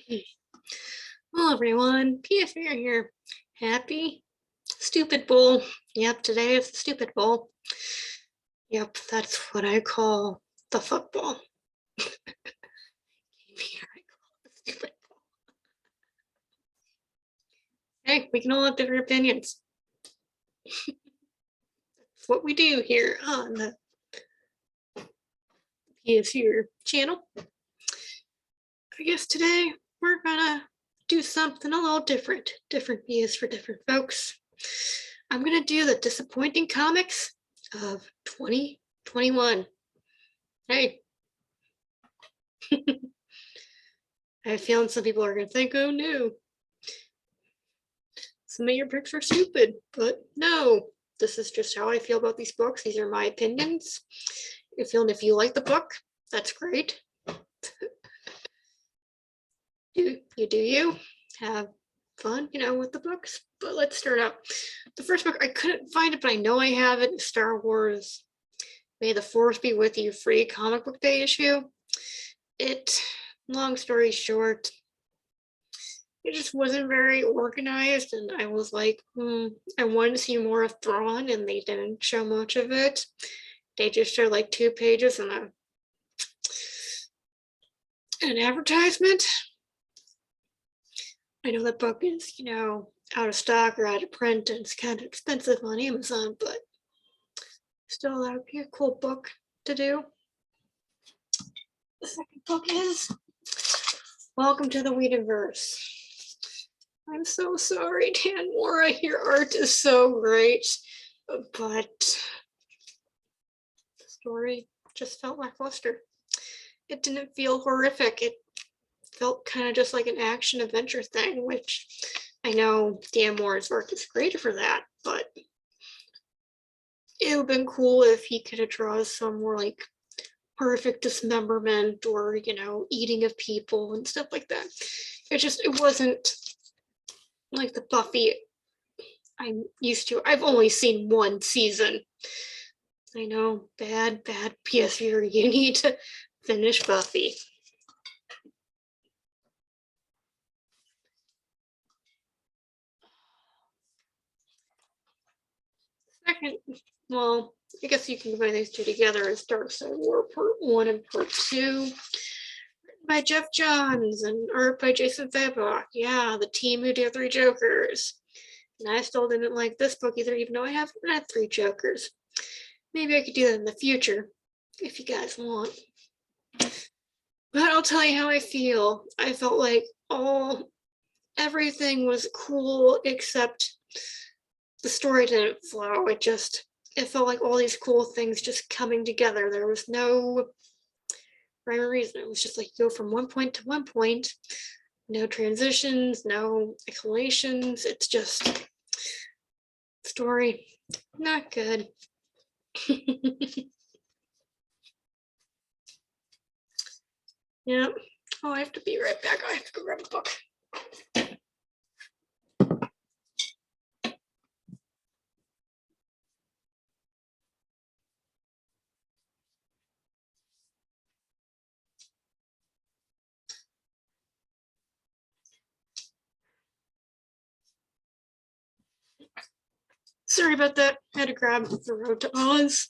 Hello everyone, PFR here. Happy Stupid Bowl. Yep, today is the Stupid Bowl. Yep, that's what I call the football. Here I call it the Stupid Bowl. Hey, we can all have different opinions. That's what we do here on the PFR channel. I guess today we're gonna do something a little different. Different views for different folks. I'm gonna do the disappointing comics of 2021. Hey. I have a feeling some people are gonna think, oh no, some of your picks are stupid, but no, this is just how I feel about these books. These are my opinions. If you like the book, that's great. You have fun, with the books. But let's start out. The first book, I couldn't find it, but I know I have it. Star Wars May the Force Be With You free comic book day issue. Long story short, it just wasn't very organized, and I was like, I wanted to see more of Thrawn, and they didn't show much of it. They just showed like 2 pages and an advertisement. I know that book is, out of stock or out of print, and it's kind of expensive on Amazon, but still, that would be a cool book to do. The second book is Welcome to the Whedonverse. I'm so sorry, Dan Mora. Your art is so great, but the story just felt lackluster. It didn't feel horrific. It felt kind of just like an action adventure thing, which I know Dan Mora's work is great for that, but it would have been cool if he could have drawn some more like horrific dismemberment or, eating of people and stuff like that. It wasn't like the Buffy I'm used to. I've only seen 1 season. I know, bad PSVR. You need to finish Buffy. Second, well, I guess you can combine these two together as Dark Side War Part 1 and Part 2. Written by Jeff Johns and art by Jason Fabok. Yeah, the team who did 3 Jokers. And I still didn't like this book either, even though I haven't read 3 Jokers. Maybe I could do that in the future, if you guys want. But I'll tell you how I feel. I felt like everything was cool except the story didn't flow. It felt like all these cool things just coming together. There was no rhyme or reason. It was just like go from one point to one point. No transitions, no explanations. It's just story, not good. Yeah. Oh, I have to be right back. I have to go grab a book. Sorry about that. I had to grab The Road to Oz.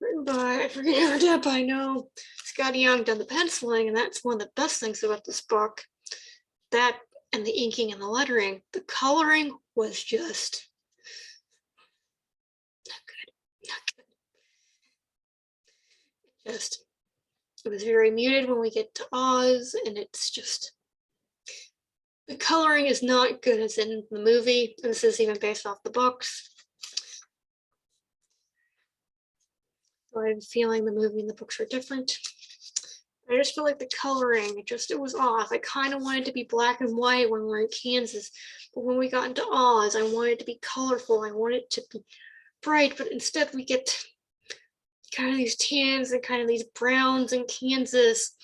Written by, I forget who did, but I know Scotty Young done the penciling, and that's one of the best things about this book. That and the inking and the lettering. The coloring was just not good. It was very muted when we get to Oz, and it's just, the coloring is not good as in the movie. And this is even based off the books. So I have a feeling the movie and the books are different. I just feel like the coloring, it was off. I kind of wanted to be black and white when we were in Kansas, but when we got into Oz, I wanted it to be colorful. I wanted it to be bright, but instead we get kind of these tans and kind of these browns in Kansas.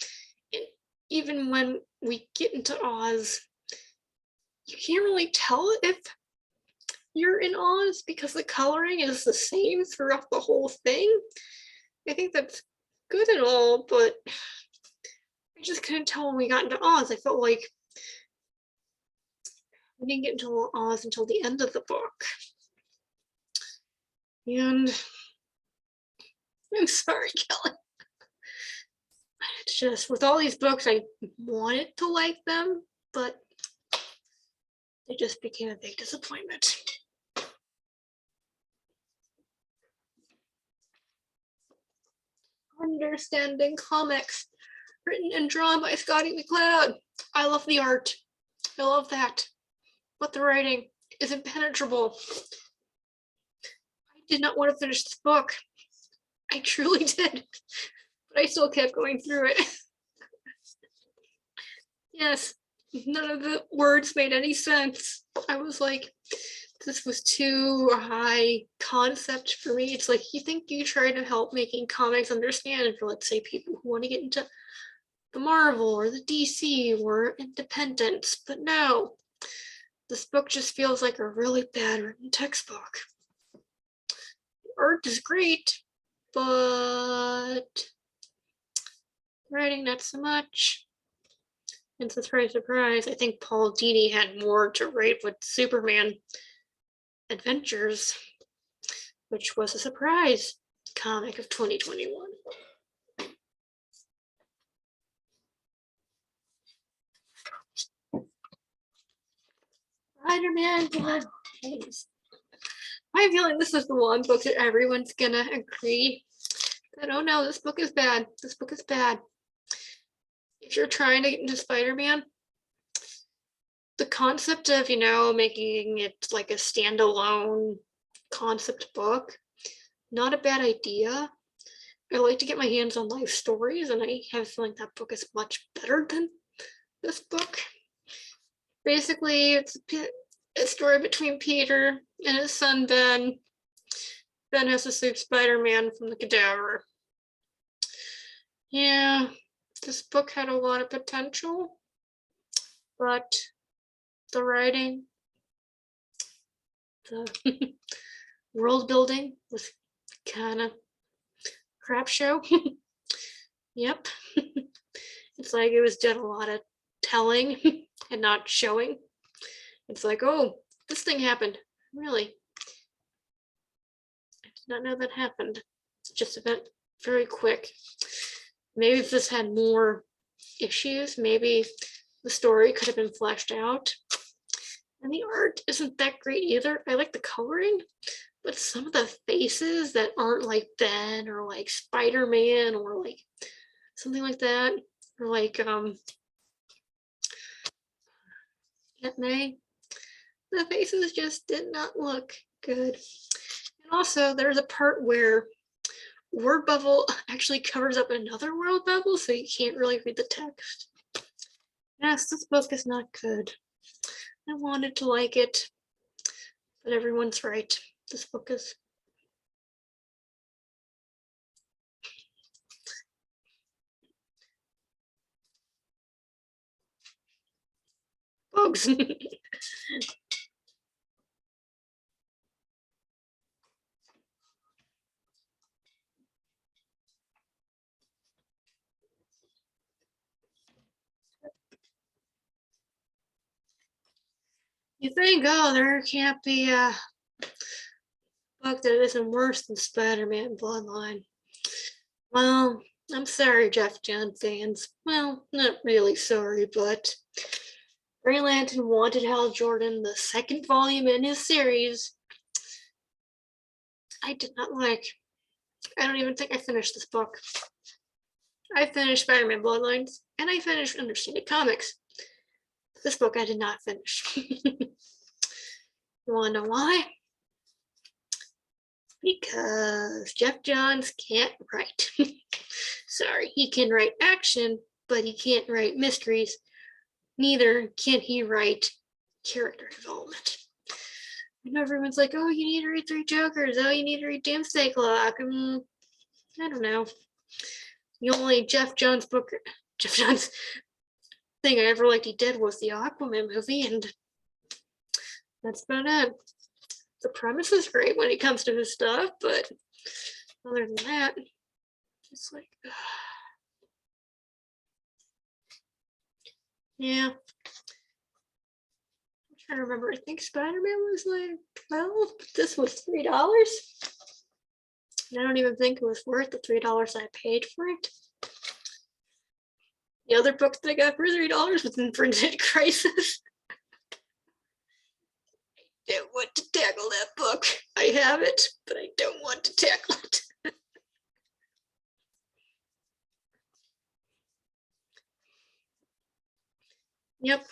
And even when we get into Oz, you can't really tell if you're in Oz because the coloring is the same throughout the whole thing. I think that's good and all, but I I just couldn't tell when we got into Oz. I felt like we didn't get into Oz until the end of the book. And I'm sorry, Kelly. It's just with all these books, I wanted to like them, but they just became a big disappointment. Understanding Comics, written and drawn by Scotty McCloud. I love the art. I love that. But the writing is impenetrable. I did not want to finish this book. I truly did. But I still kept going through it. Yes, none of the words made any sense. I was like, this was too high concept for me. It's like, you think you try to help making comics understand for, let's say, people who want to get into the Marvel or the DC or independence, but no, this book just feels like a really bad written textbook. The art is great, but writing not so much. And surprise, surprise, I think Paul Dini had more to write with Superman Adventures, which was a surprise comic of 2021. Spider-Man Blood Haze. I have a feeling this is the one book that everyone's gonna agree that, oh no, this book is bad. This book is bad. If you're trying to get into Spider-Man, the concept of, making it like a standalone concept book, not a bad idea. I like to get my hands on life stories, and I have a feeling that book is much better than this book. Basically, it's a story between Peter and his son Ben. Ben has to save Spider-Man from the cadaver. Yeah, this book had a lot of potential, but the writing, the world building was kind of crap show. Yep. It's like it was done a lot of telling and not showing. It's like, oh, this thing happened. Really? I did not know that happened. It's just a bit very quick. Maybe if this had more issues, maybe the story could have been fleshed out. And the art isn't that great either. I like the coloring, but some of the faces that aren't like Ben or like Spider-Man or like something like that, or like Aunt May, the faces just did not look good. And also, there's a part where word bubble actually covers up another word bubble, so you can't really read the text. Yes, this book is not good. I wanted to like it, but everyone's right. This book is bugs. You think, oh, there can't be a book that isn't worse than Spider-Man Bloodline. Well, I'm sorry, Jeff John fans. Well, not really sorry, but Green Lantern Wanted Hal Jordan, the second volume in his series, I did not like. I don't even think I finished this book. I finished Spider-Man Bloodlines, and I finished Understanding Comics. This book I did not finish. You wanna know why? Because Jeff Johns can't write. Sorry, he can write action, but he can't write mysteries. Neither can he write character development. And everyone's like, oh, you need to read Three Jokers. Oh, you need to read Doomsday Clock. I don't know. The only Jeff Johns thing I ever liked he did was the Aquaman movie, and that's about it. The premise is great when it comes to his stuff, but other than that, it's like, Yeah. I'm trying to remember. I think Spider-Man was like 12, but this was $3. And I don't even think it was worth the $3 I paid for it. The other book that I got for $3 was Infinite Crisis. I don't want to tackle that book. I have it, but I don't want to tackle it. Yep.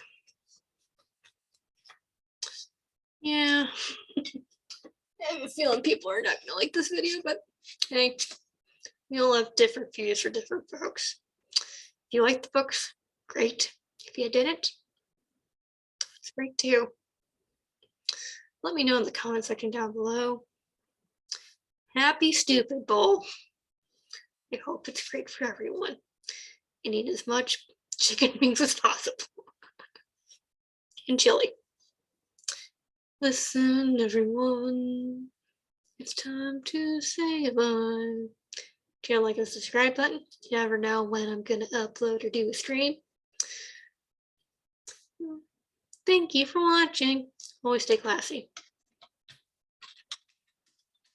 Yeah. I have a feeling people are not gonna like this video, but hey, we all have different views for different folks. If you like the books, great. If you didn't, it's great too. Let me know in the comment section down below. Happy Stupid Bowl. I hope it's great for everyone. And eat as much chicken wings as possible. And chili. Listen, everyone. It's time to say bye. Hit like and subscribe button. You never know when I'm gonna upload or do a stream. Thank you for watching. Always stay classy.